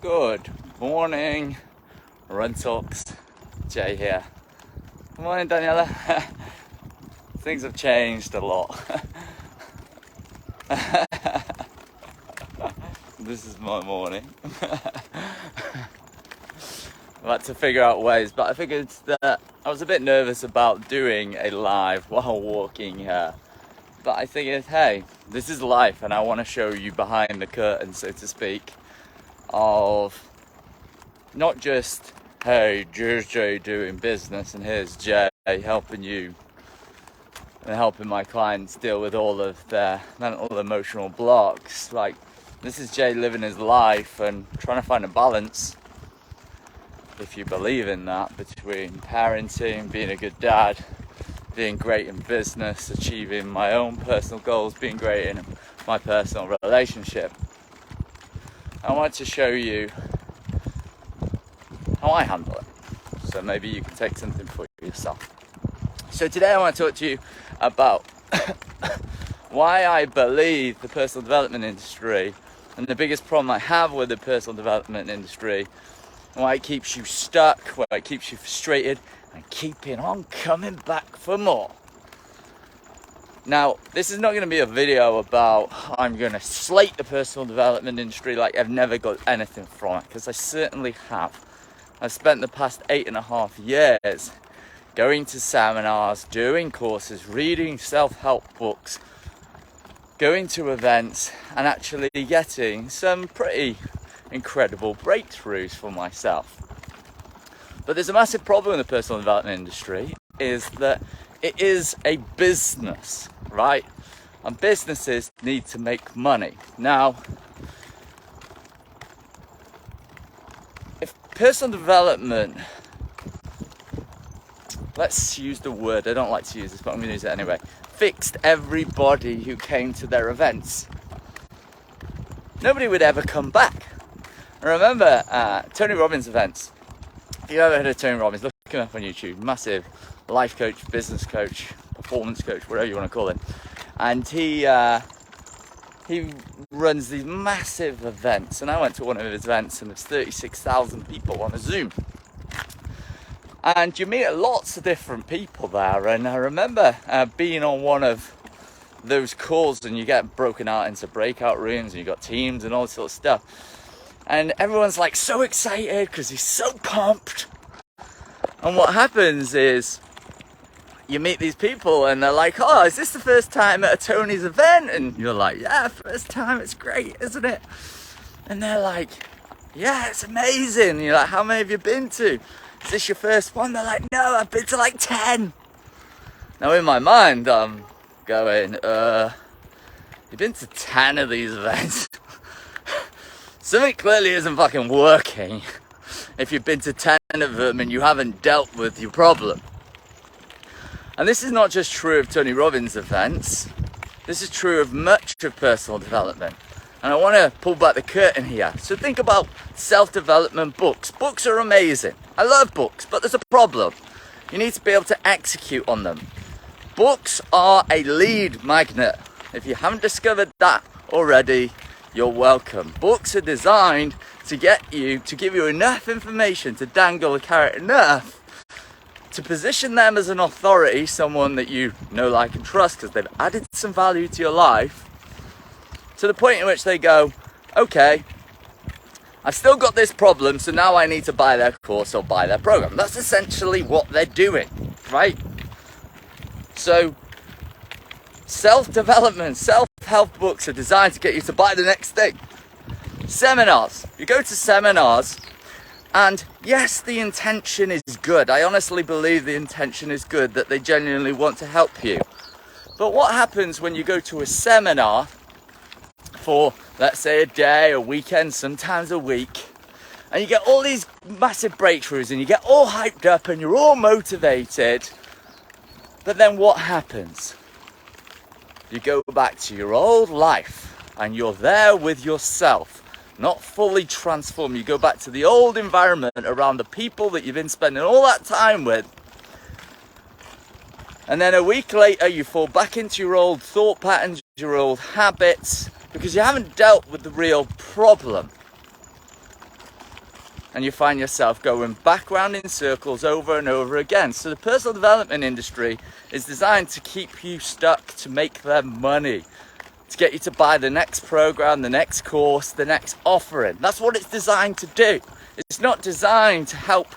Good morning, Run Talks. Jay here. Good morning, Daniela. Things have changed a lot. This is my morning. I've had to figure out ways, but I figured that I was a bit nervous about doing a live while walking here. But I figured, hey, this is life, and I want to show you behind the curtain, so to speak, of not just, hey, here's Jay doing business, and here's Jay helping you and helping my clients deal with all of their mental, emotional blocks. Like, this is Jay living his life and trying to find a balance, if you believe in that, between parenting, being a good dad, being great in business, achieving my own personal goals, being great in my personal relationship. I want to show you how I handle it, so maybe you can take something for yourself. So today I want to talk to you about why I believe the personal development industry, and the biggest problem I have with the personal development industry, and why it keeps you stuck, why it keeps you frustrated and keeping on coming back for more. Now, this is not going to be a video about I'm going to slate the personal development industry like I've never got anything from it, because I certainly have. I've spent the past 8.5 years going to seminars, doing courses, reading self-help books, going to events, and actually getting some pretty incredible breakthroughs for myself. But there's a massive problem in the personal development industry, is that it is a business, right? And businesses need to make money. Now, if personal development, let's use the word, I don't like to use this, but I'm going to use it anyway, fixed everybody who came to their events, nobody would ever come back. I remember Tony Robbins events. If you've ever heard of Tony Robbins, look him up on YouTube. Massive life coach, business coach, performance coach, whatever you want to call it. And he runs these massive events. And I went to one of his events, and there's 36,000 people on a Zoom. And you meet lots of different people there. And I remember being on one of those calls, and you get broken out into breakout rooms, and you got teams and all this sort of stuff. And everyone's like so excited because he's so pumped. And what happens is you meet these people and they're like, oh, is this the first time at a Tony's event? And you're like, yeah, first time, it's great, isn't it? And they're like, yeah, it's amazing. And you're like, how many have you been to? Is this your first one? They're like, no, I've been to like 10. Now in my mind, I'm going, you've been to 10 of these events? Something clearly isn't fucking working if you've been to 10 of them and you haven't dealt with your problem. And this is not just true of Tony Robbins events. This is true of much of personal development. And I want to pull back the curtain here. So think about self-development books. Books are amazing. I love books, but there's a problem. You need to be able to execute on them. Books are a lead magnet. If you haven't discovered that already, you're welcome. Books are designed to get you, to give you enough information, to dangle a carrot enough, to position them as an authority, someone that you know, like, and trust, because they've added some value to your life, to the point in which they go, okay, I've still got this problem, so now I need to buy their course or buy their program. That's essentially what they're doing, right? So, self-development, self-help books are designed to get you to buy the next thing. Seminars. You go to seminars, and yes, the intention is good. I honestly believe the intention is good, that they genuinely want to help you. But what happens when you go to a seminar for, let's say, a day, a weekend, sometimes a week, and you get all these massive breakthroughs, and you get all hyped up, and you're all motivated, but then what happens? You go back to your old life, and you're there with yourself, not fully transformed. You go back to the old environment around the people that you've been spending all that time with. And then a week later, you fall back into your old thought patterns, your old habits, because you haven't dealt with the real problem. and you find yourself going back round in circles over and over again. So the personal development industry is designed to keep you stuck, to make them money, to get you to buy the next program, the next course, the next offering. That's what it's designed to do. It's not designed to help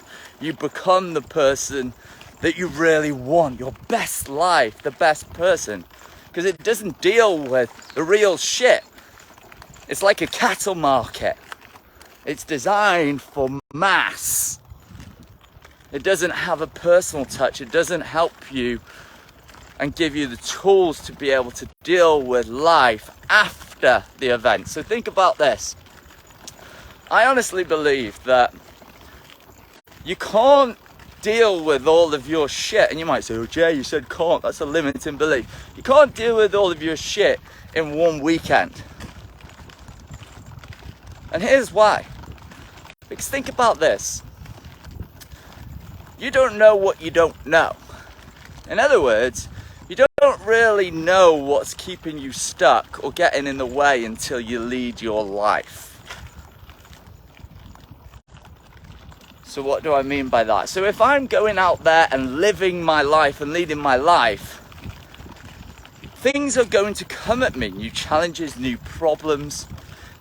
you become the person that you really want, your best life, the best person, because it doesn't deal with the real shit. It's like a cattle market. It's designed for mass. It doesn't have a personal touch. It doesn't help you and give you the tools to be able to deal with life after the event. So think about this. I honestly believe that you can't deal with all of your shit. And you might say, oh Jay, you said can't. That's a limiting belief. You can't deal with all of your shit in one weekend. And here's why. Because think about this. You don't know what you don't know. In other words, you don't really know what's keeping you stuck or getting in the way until you lead your life. So what do I mean by that? So if I'm going out there and living my life and leading my life, things are going to come at me, new challenges, new problems,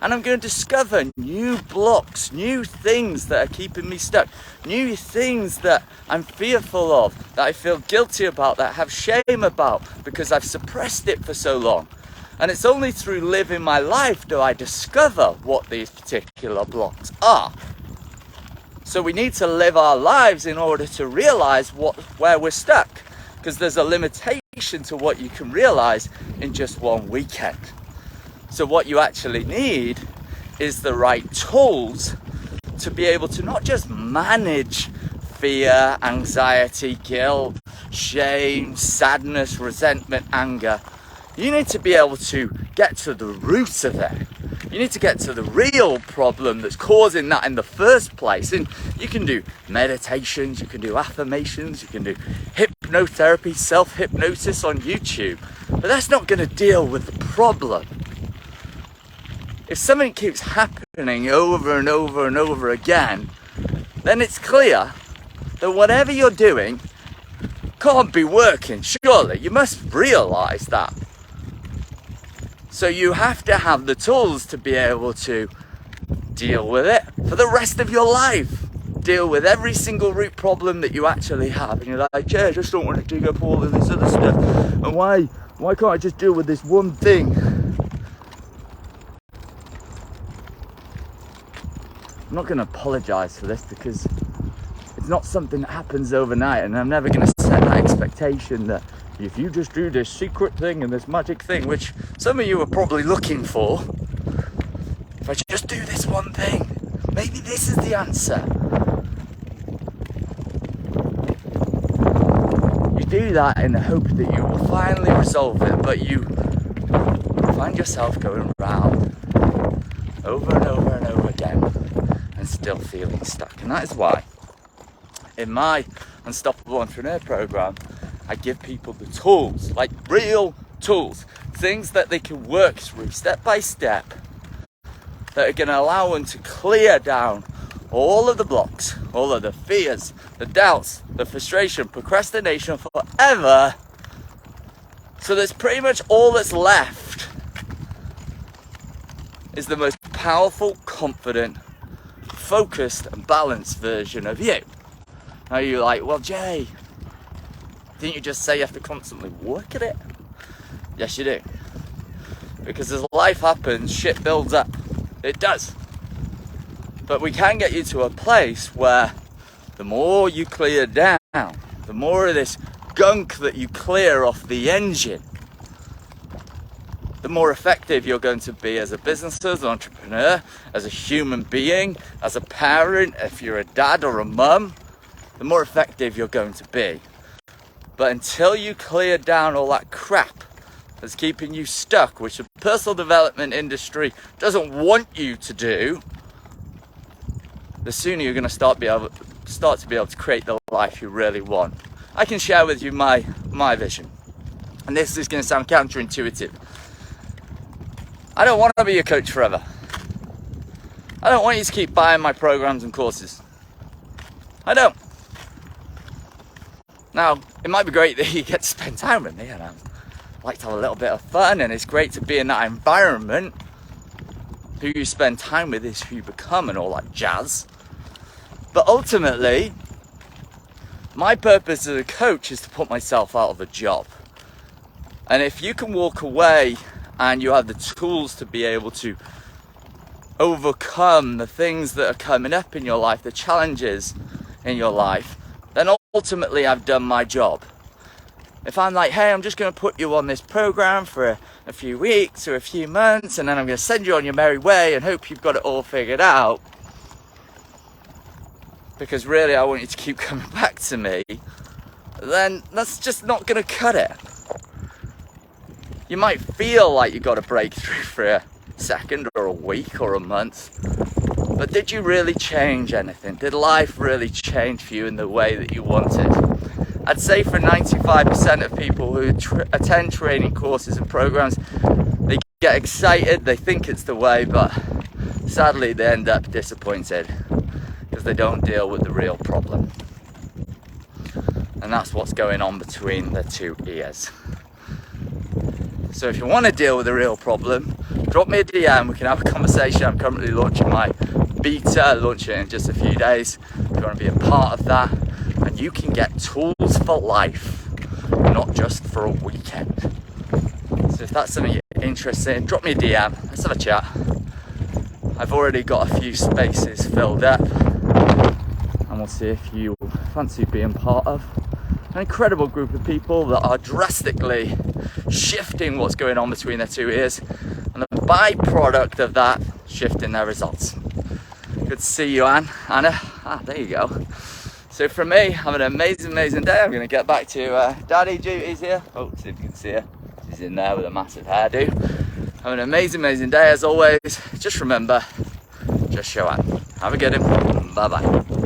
and I'm going to discover new blocks, new things that are keeping me stuck, new things that I'm fearful of, that I feel guilty about, that I have shame about because I've suppressed it for so long. And it's only through living my life do I discover what these particular blocks are. So we need to live our lives in order to realize where we're stuck, because there's a limitation to what you can realize in just one weekend. So what you actually need is the right tools to be able to not just manage fear, anxiety, guilt, shame, sadness, resentment, anger. You need to be able to get to the root of it. You need to get to the real problem that's causing that in the first place. And you can do meditations, you can do affirmations, you can do hypnotherapy, self-hypnosis on YouTube. But that's not going to deal with the problem. If something keeps happening over and over and over again, then it's clear that whatever you're doing can't be working, surely. You must realize that. So you have to have the tools to be able to deal with it for the rest of your life. Deal with every single root problem that you actually have. And you're like, Jay, I just don't want to dig up all of this other stuff. And why can't I just deal with this one thing? I'm not going to apologise for this because it's not something that happens overnight, and I'm never going to set that expectation that if you just do this secret thing and this magic thing, which some of you are probably looking for, if I just do this one thing, maybe this is the answer. You do that in the hope that you will finally resolve it, but you find yourself going round over and over and over again and still feeling stuck. And that is why in my Unstoppable Entrepreneur program, I give people the tools, like real tools, things that they can work through step by step that are going to allow them to clear down all of the blocks, all of the fears, the doubts, the frustration, procrastination forever. So that's pretty much all that's left is the most powerful, confident, focused and balanced version of you. Now you're like, well Jay, didn't you just say you have to constantly work at it? Yes you do. Because as life happens, shit builds up. It does. But we can get you to a place where the more you clear down, the more of this gunk that you clear off the engine, the more effective you're going to be as a business, as an entrepreneur, as a human being, as a parent, if you're a dad or a mum, the more effective you're going to be. But until you clear down all that crap that's keeping you stuck, which the personal development industry doesn't want you to do, the sooner you're going to start to be able to create the life you really want. I can share with you my vision. And this is going to sound counterintuitive. I don't want to be a coach forever. I don't want you to keep buying my programs and courses. I don't. Now, it might be great that you get to spend time with me, and I like to have a little bit of fun, and it's great to be in that environment. Who you spend time with is who you become and all that jazz. But ultimately, my purpose as a coach is to put myself out of a job. And if you can walk away and you have the tools to be able to overcome the things that are coming up in your life, the challenges in your life, then ultimately I've done my job. If I'm like, hey, I'm just going to put you on this program for a few weeks or a few months, and then I'm going to send you on your merry way and hope you've got it all figured out, because really I want you to keep coming back to me, then that's just not going to cut it. You might feel like you got a breakthrough for a second or a week or a month, but did you really change anything? Did life really change for you in the way that you wanted? I'd say for 95% of people who attend training courses and programs, they get excited, they think it's the way, but sadly they end up disappointed because they don't deal with the real problem. And that's what's going on between the two ears. So if you want to deal with the real problem, drop me a DM, we can have a conversation. I'm currently launching my beta, launching in just a few days. If you want to be a part of that, and you can get tools for life, not just for a weekend. So if that's something you're interested in, drop me a DM, let's have a chat. I've already got a few spaces filled up, and we'll see if you fancy being part of an incredible group of people that are drastically shifting what's going on between their two ears, and the byproduct of that, shifting their results. Good to see you, Anna. There you go. So from me, have an amazing day. I'm going to get back to Daddy duties here. Oh, see if you can see her. She's in there with a massive hairdo. Have an amazing day as always. Just remember, just show up. Have a good one. Bye bye.